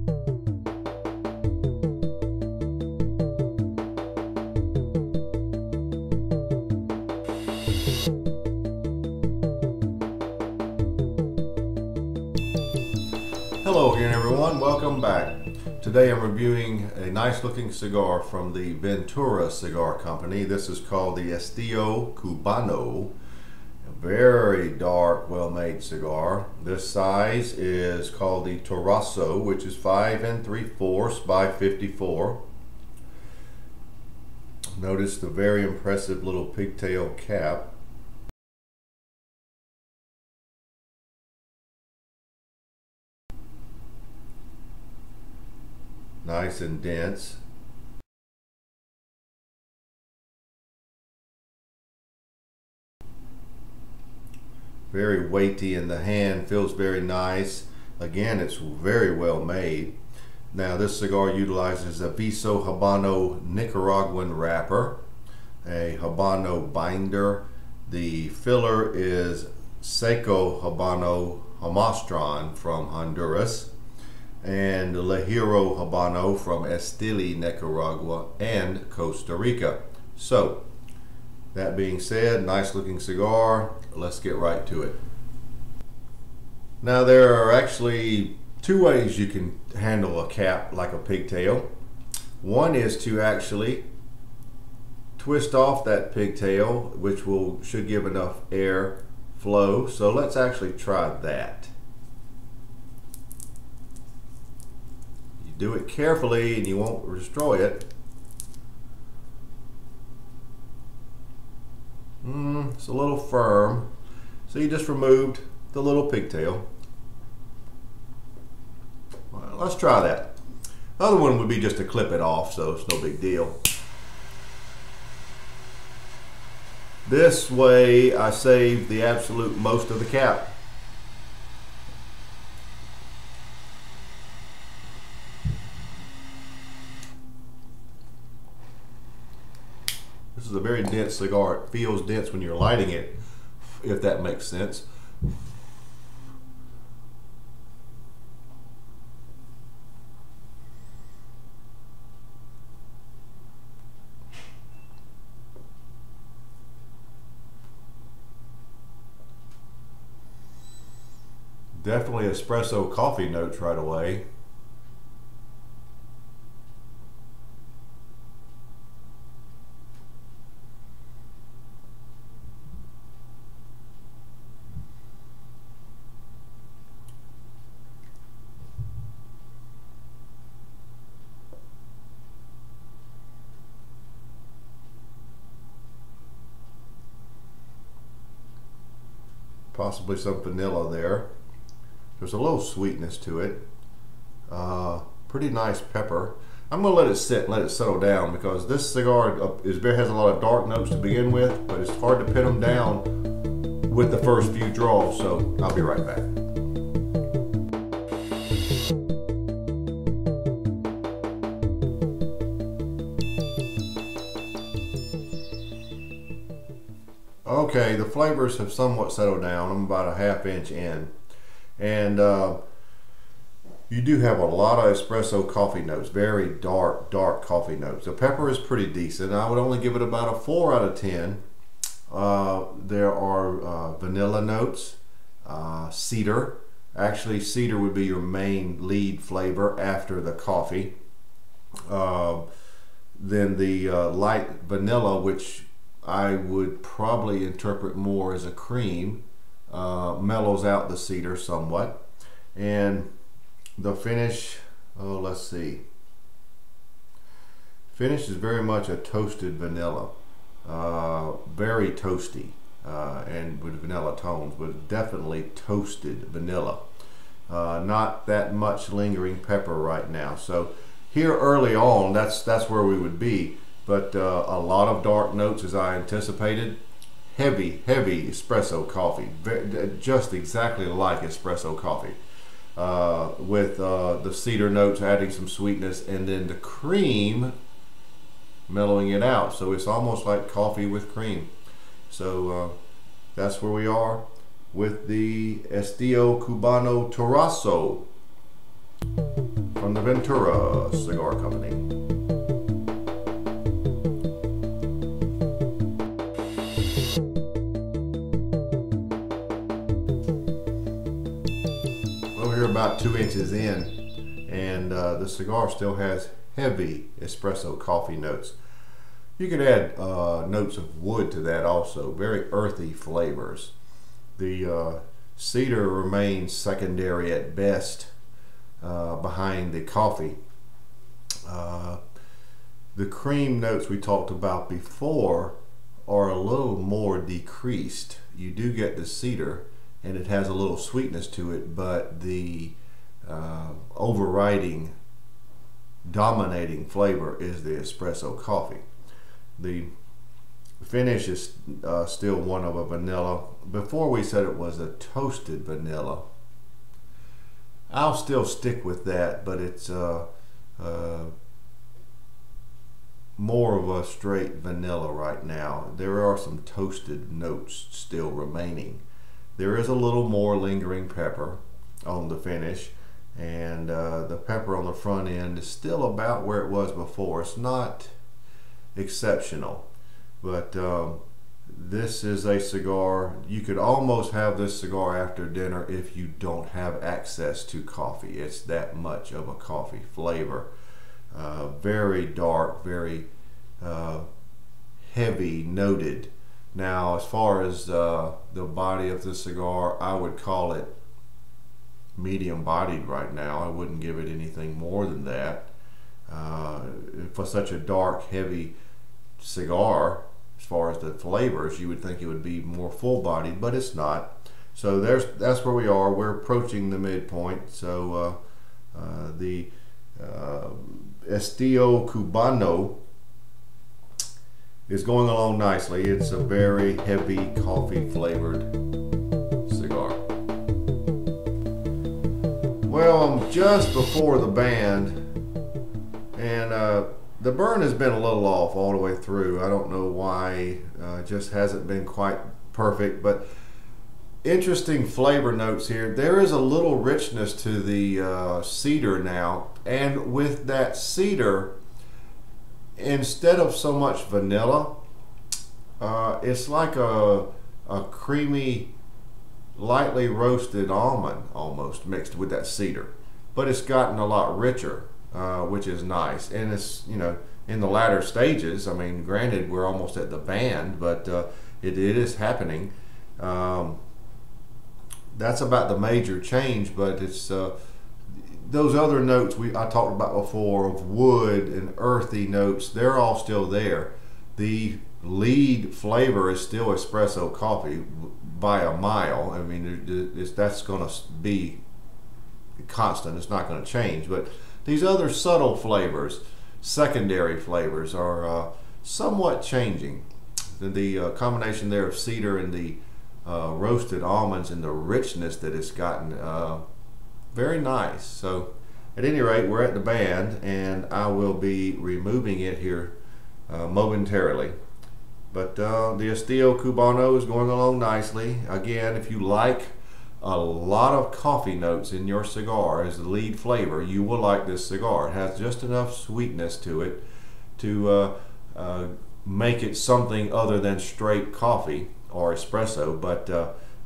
Hello again everyone, welcome back. Today I'm reviewing a nice looking cigar from the Ventura Cigar Company. This is called the Estilo Cubano. A very dark, well-made cigar. This size is called the Toraso, which is 5 3/4 by 54. Notice the very impressive little pigtail cap. Nice and dense. Very weighty in the hand, feels very nice. Again, it's very well made. Now this cigar utilizes a Viso Habano Nicaraguan wrapper, a Habano binder. The filler is Seco Habano Jamastran from Honduras, and Lajero Habano from Estili, Nicaragua, and Costa Rica. So, that being said, nice looking cigar. Let's get right to it. Now there are actually two ways you can handle a cap like a pigtail. One is to actually twist off that pigtail, which should give enough air flow. So let's actually try that. Do it carefully and you won't destroy it. It's a little firm. So you just removed the little pigtail. Well, let's try that. The other one would be just to clip it off, so it's no big deal. This way I save the absolute most of the cap. This is a very dense cigar. It feels dense when you're lighting it, if that makes sense. Definitely espresso coffee notes right away. Possibly some vanilla there. There's a little sweetness to it. Pretty nice pepper. I'm going to let it sit and let it settle down, because this cigar has a lot of dark notes to begin with, but it's hard to pin them down with the first few draws, so I'll be right back. Okay, the flavors have somewhat settled down. I'm about a ½ inch in, and you do have a lot of espresso coffee notes, very dark coffee notes. The pepper is pretty decent. I would only give it about a 4 out of 10. There are vanilla notes, cedar. Actually, cedar would be your main lead flavor after the coffee. Then the light vanilla, which I would probably interpret more as a cream, mellows out the cedar somewhat. And the finish, let's see. Finish is very much a toasted vanilla, very toasty, and with vanilla tones, but definitely toasted vanilla. Not that much lingering pepper right now. So here early on, that's where we would be. But a lot of dark notes as I anticipated. Heavy espresso coffee, just exactly like espresso coffee, with the cedar notes adding some sweetness, and then the cream mellowing it out. So it's almost like coffee with cream. So that's where we are with the Estilo Cubano Toraso. from the Ventura Cigar Company. Well, we're about 2 inches in, and the cigar still has heavy espresso coffee notes. You could add notes of wood to that also, very earthy flavors. The cedar remains secondary at best behind the coffee. The cream notes we talked about before are a little more decreased. You do get the cedar and it has a little sweetness to it, but the overriding, dominating flavor is the espresso coffee. The finish is still one of a vanilla. Before we said it was a toasted vanilla. I'll still stick with that, but it's more of a straight vanilla right now. There are some toasted notes still remaining. There is a little more lingering pepper on the finish, and the pepper on the front end is still about where it was before. It's not exceptional, but this is a cigar. You could almost have this cigar after dinner if you don't have access to coffee. It's that much of a coffee flavor. Very dark, very heavy noted. Now, as far as the body of the cigar, I would call it medium bodied right now. I wouldn't give it anything more than that. For such a dark, heavy cigar, as far as the flavors, you would think it would be more full-bodied, but it's not. So that's where we are. We're approaching the midpoint. So the Estilo Cubano is going along nicely. It's a very heavy coffee-flavored cigar. Well, I'm just before the band, and the burn has been a little off all the way through. I don't know why. It just hasn't been quite perfect, but interesting flavor notes here. There is a little richness to the cedar now, and with that cedar, instead of so much vanilla, it's like a creamy, lightly roasted almond almost mixed with that cedar, but it's gotten a lot richer. Which is nice, and it's, you know, in the latter stages. I mean, granted, we're almost at the band, but it is happening. That's about the major change, but it's those other notes I talked about before of wood and earthy notes. They're all still there. The lead flavor is still espresso coffee by a mile. I mean, that's going to be constant. It's not going to change, but these other subtle flavors, secondary flavors, are somewhat changing. The combination there of cedar and the roasted almonds and the richness that it's gotten, very nice. So at any rate, we're at the band, and I will be removing it here momentarily. But the Estilo Cubano is going along nicely. Again, if you like a lot of coffee notes in your cigar as the lead flavor, you will like this cigar. It has just enough sweetness to it to make it something other than straight coffee or espresso, but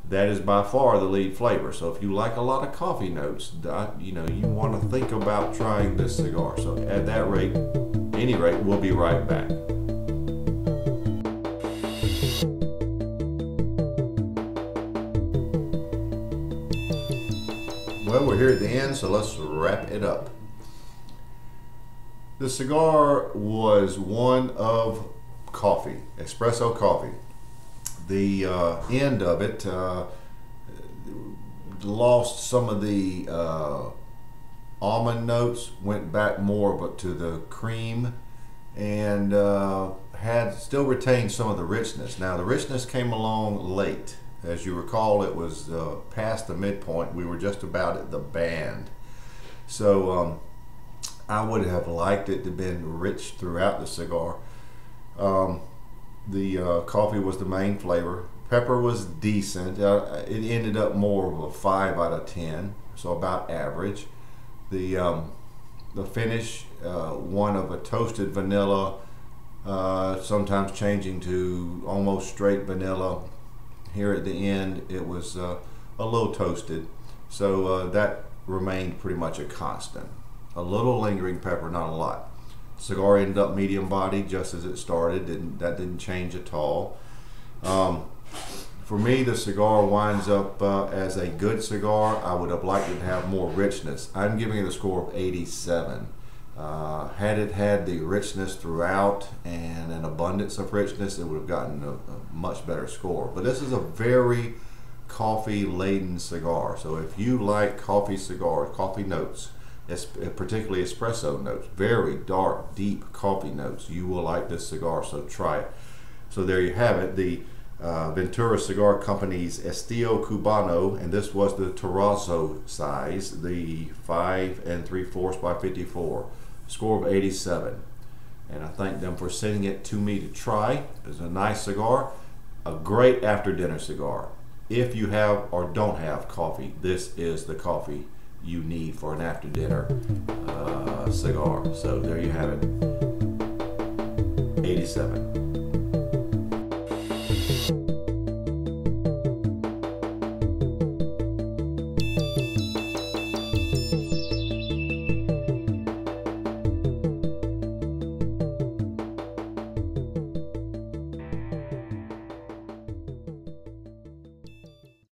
that is by far the lead flavor. So if you like a lot of coffee notes, you know, you want to think about trying this cigar. So at that rate, any rate, we'll be right back. Well, we're here at the end, so let's wrap it up. The cigar was one of coffee, espresso coffee. The end of it lost some of the almond notes, went back more but to the cream, and had still retained some of the richness. Now the richness came along late. As you recall, it was past the midpoint. We were just about at the band. So I would have liked it to have been rich throughout the cigar. The coffee was the main flavor. Pepper was decent. It ended up more of a 5 out of 10, so about average. The the finish, one of a toasted vanilla, sometimes changing to almost straight vanilla. Here at the end it was a little toasted, so that remained pretty much a constant. A little lingering pepper, not a lot. Cigar ended up medium body just as it started. That didn't change at all. For me, the cigar winds up as a good cigar. I would have liked it to have more richness. I'm giving it a score of 87. Had it had the richness throughout and an abundance of richness, it would have gotten a much better score. But this is a very coffee laden cigar. So if you like coffee cigars, coffee notes, particularly espresso notes, very dark, deep coffee notes, you will like this cigar, so try it. So there you have it, the Ventura Cigar Company's Estilo Cubano, and this was the Toraso size, the 5 3/4 by 54, score of 87. And I thank them for sending it to me to try. It's a nice cigar, a great after dinner cigar. If you have or don't have coffee, this is the coffee you need for an after dinner cigar. So there you have it, 87.